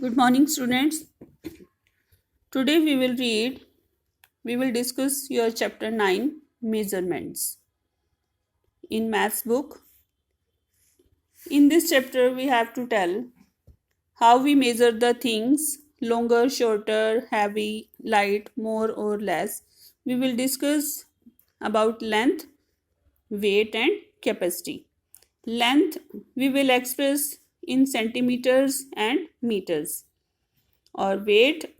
Good morning, students. Today we will discuss your chapter 9 measurements in maths book. In this chapter, we have to tell how we measure the things longer, shorter, heavy, light, more or less. We will discuss about length, weight, and capacity. Length we will express in centimeters and meters, or weight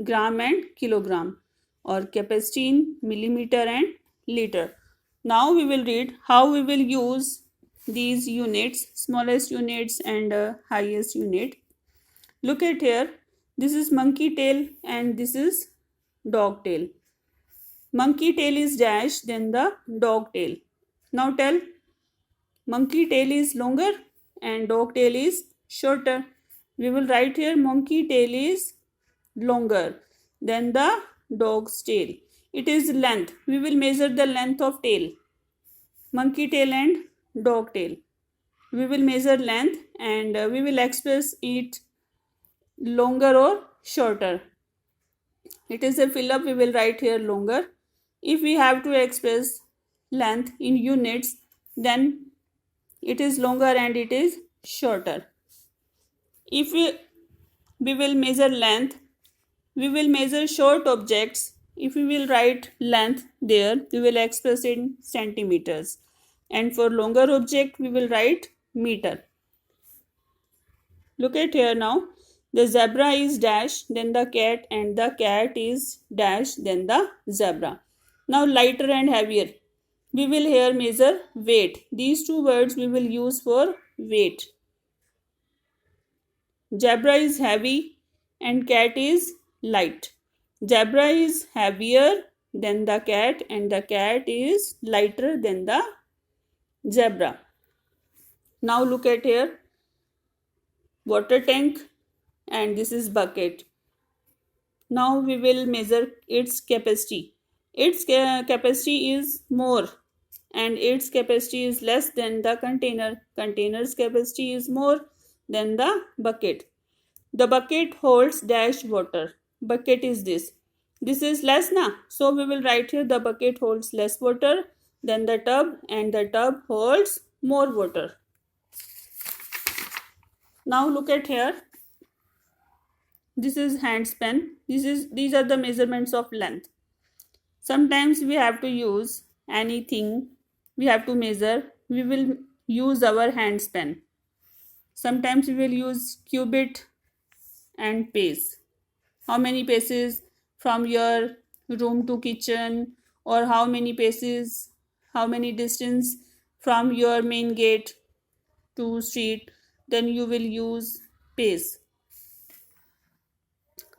gram and kilogram, or capacity in millimeter and liter. Now we will read how we will use these units, smallest units and highest unit. Look at here. This is monkey tail and this is dog tail. Monkey tail is dash, then the dog tail. Now tell, monkey tail is longer and dog tail is shorter. We will write here monkey tail is longer than the dog's tail. It is length. We will measure the length of tail. Monkey tail and dog tail. We will measure length and we will express it longer or shorter. It is a fill up. We will write here longer. If we have to express length in units, then it is longer and it is shorter. If we will measure length, we will measure short objects. If we will write length there, we will express in centimeters. And for longer object, we will write meter. Look at here now. The zebra is dash, then the cat, and the cat is dash, then the zebra. Now lighter and heavier. We will here measure weight. These two words we will use for weight. Zebra is heavy and cat is light. Zebra is heavier than the cat and the cat is lighter than the zebra. Now look at here. Water tank and this is bucket. Now we will measure its capacity. Its capacity is more and its capacity is less than the container. Container's capacity is more than the bucket. The bucket holds dash water. Bucket is this. This is less na. So we will write here the bucket holds less water than the tub and the tub holds more water. Now look at here. This is handspan. These are the measurements of length. Sometimes we have to use anything we have to measure. We will use our handspan. Sometimes we will use cubit and pace. How many paces from your room to kitchen, or how many paces, how many distance from your main gate to street, then you will use pace.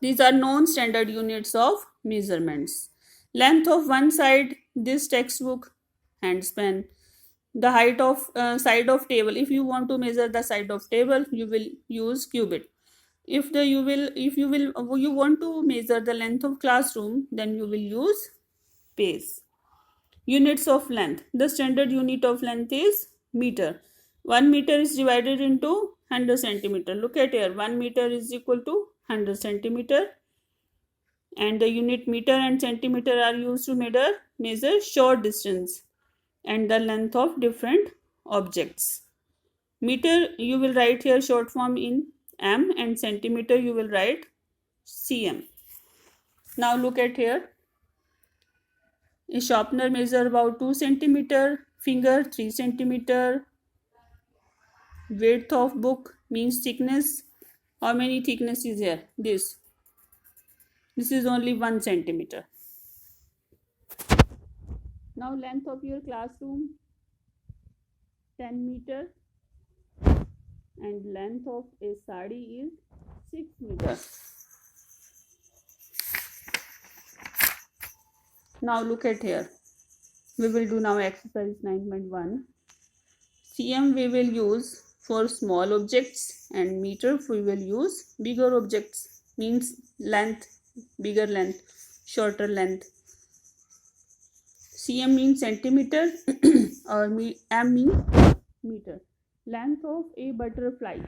These are known standard units of measurements. Length of one side, this textbook, handspan. The height of side of table. If you want to measure the side of table, you will use cubit. If you want to measure the length of classroom, then you will use pace. Units of length. The standard unit of length is meter. 1 meter is divided into 100 centimeter. Look at here. 1 meter is equal to 100 centimeter. And the unit meter and centimeter are used to measure short distance and the length of different objects. Meter you will write here short form in m, and centimeter you will write cm. Now look at here. A sharpener measure about 2 centimeter, finger 3 centimeter. Width of book means thickness. How many thickness is here? This is only 1 centimeter. Now length of your classroom 10 meter and length of a sari is 6 meter. Now look at here. We will do now exercise 9.1. cm we will use for small objects and meter we will use bigger objects, means length, bigger length, shorter length. cm means centimeter or m means meter. Length of a butterfly.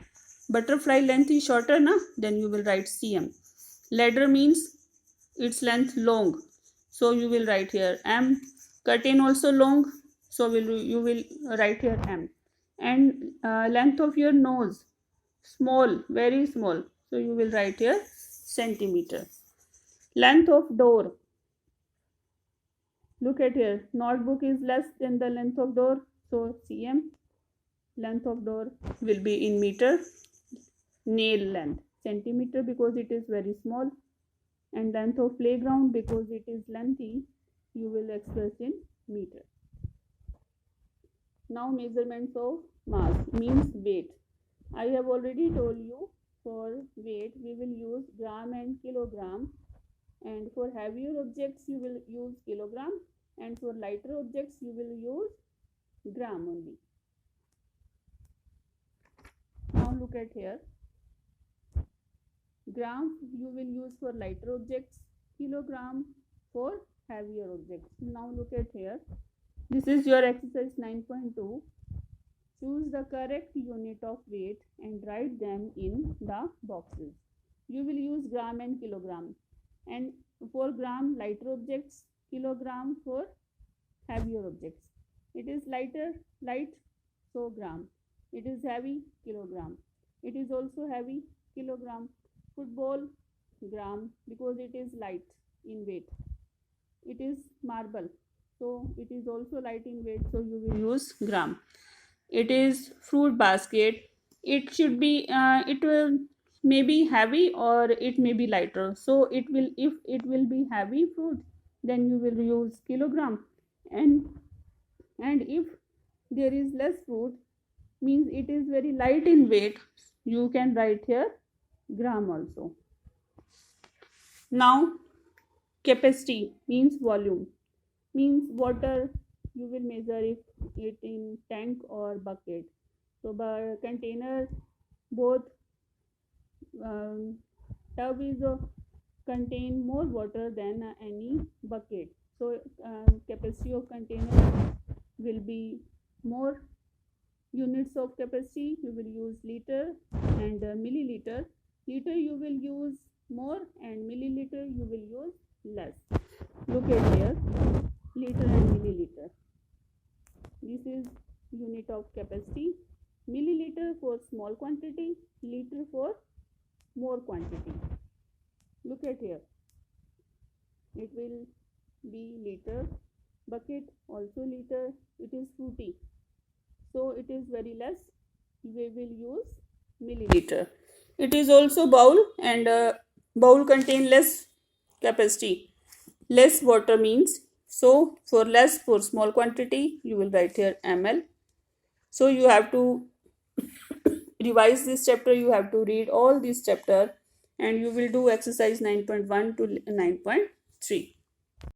Butterfly length is shorter, na? Then you will write cm. Ladder means its length long, so you will write here m. Curtain also long, so you will write here m. And length of your nose, small, very small, so you will write here centimeter. Length of door, look at here, notebook is less than the length of door, so cm. Length of door will be in meter. Nail length, centimeter, because it is very small. And length of playground, because it is lengthy, you will express in meter. Now measurements of mass means weight. I have already told you for weight we will use gram and kilogram, and for heavier objects you will use kilogram, and for lighter objects you will use gram only. Now look at here, gram you will use for lighter objects, kilogram for heavier objects. Now look at here, this is your exercise 9.2. Choose the correct unit of weight and write them in the boxes. You will use gram and kilogram, and for gram lighter objects, kilogram for heavier objects. It is light, so gram. It is heavy, kilogram. It is also heavy, kilogram. Football, gram, because it is light in weight. It is marble, so it is also light in weight, so you will use gram. It is fruit basket, it should be it will may be heavy or it may be lighter, so it will, if it will be heavy fruit, then you will use kilogram, and if there is less fruit, means it is very light in weight, you can write here gram also. Now capacity means volume, means water you will measure it in tank or bucket. So by container, both tub is contain more water than any bucket, so capacity of container will be more. Units of capacity you will use liter and milliliter. Liter you will use more and milliliter you will use less. Look at here, liter and milliliter. This is unit of capacity. Milliliter for small quantity, liter for more quantity. Look at here, it will be liter. Bucket also liter. It is fruity, so it is very less, we will use milliliter. It is also bowl, and bowl contain less capacity, less water means, so for less, for small quantity you will write here ml. So you have to revise this chapter, you have to read all this chapter, and you will do exercise 9.1 to 9.3.